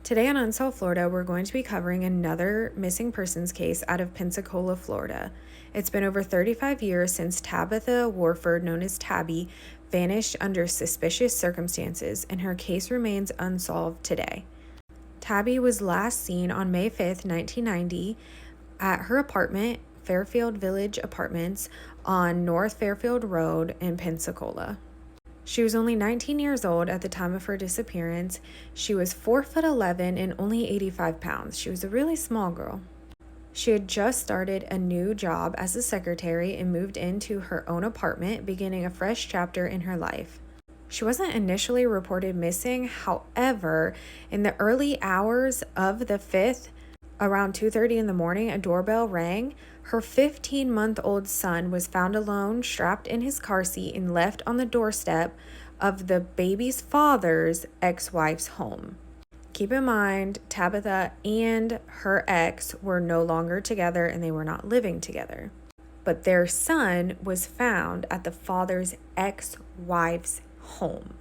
Today on Unsolved, Florida, we're going to be covering another missing persons case out of Pensacola, Florida. It's been over 35 years since Tabbetha Wolford, known as Tabby, vanished under suspicious circumstances, and her case remains unsolved today. Tabby was last seen on May 5th, 1990, at her apartment, Fairfield Village Apartments, on North Fairfield Road in Pensacola. She was only 19 years old at the time of her disappearance. She was 4'11" and only 85 pounds. She was a really small girl. She had just started a new job as a secretary and moved into her own apartment, beginning a fresh chapter in her life. She wasn't initially reported missing. However, in the early hours of the 5th, around 2:30 in the morning, a doorbell rang. Her 15-month-old son was found alone, strapped in his car seat, and left on the doorstep of the baby's father's ex-wife's home. Keep in mind, Tabbetha and her ex were no longer together and they were not living together. But their son was found at the father's ex-wife's home.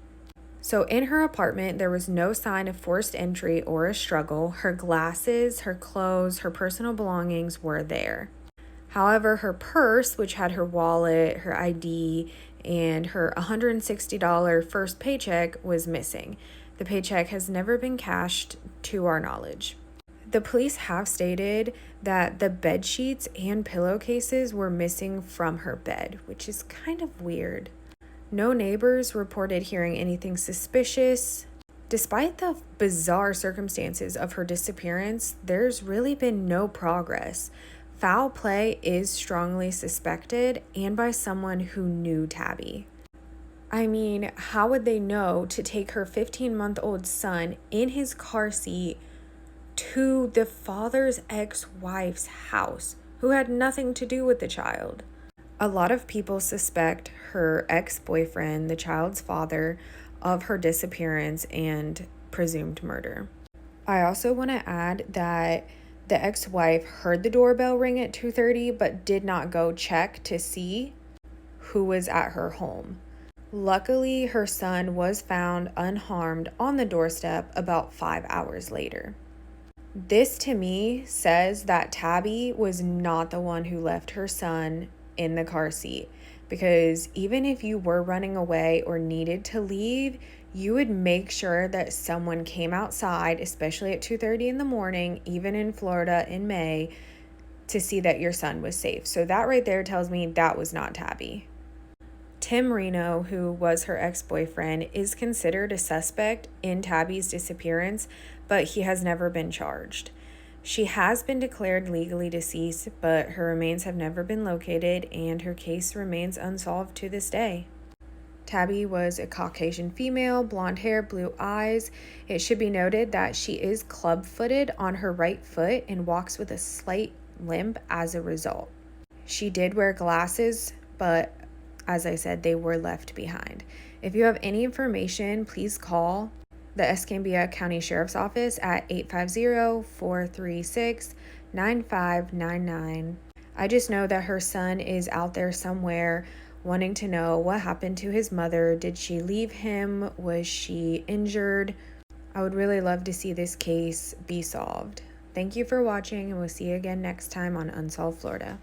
So in her apartment, there was no sign of forced entry or a struggle. Her glasses, her clothes, her personal belongings were there. However, her purse, which had her wallet, her ID, and her $160 first paycheck, was missing. The paycheck has never been cashed to our knowledge. The police have stated that the bed sheets and pillowcases were missing from her bed, which is kind of weird. No neighbors reported hearing anything suspicious. Despite the bizarre circumstances of her disappearance, there's really been no progress. Foul play is strongly suspected, and by someone who knew Tabby. I mean, how would they know to take her 15-month-old son in his car seat to the father's ex-wife's house, who had nothing to do with the child? A lot of people suspect her ex-boyfriend, the child's father, of her disappearance and presumed murder. I also want to add that the ex-wife heard the doorbell ring at 2:30 but did not go check to see who was at her home. Luckily, her son was found unharmed on the doorstep about 5 hours later. This to me says that Tabby was not the one who left her son in the car seat, because even if you were running away or needed to leave, you would make sure that someone came outside, especially at 2:30 in the morning, even in Florida in May, to see that your son was safe. So that right there tells me that was not Tabby. Tim Reno, who was her ex-boyfriend, is considered a suspect in Tabby's disappearance, but he has never been charged. She has been declared legally deceased, but her remains have never been located, and her case remains unsolved to this day. Tabby was a Caucasian female, blonde hair, blue eyes. It should be noted that she is club-footed on her right foot and walks with a slight limp as a result. She did wear glasses, but as I said, they were left behind. If you have any information, please call the Escambia County Sheriff's Office at 850-436-9599. I just know that her son is out there somewhere wanting to know what happened to his mother. Did she leave him? Was she injured? I would really love to see this case be solved. Thank you for watching, and we'll see you again next time on Unsolved Florida.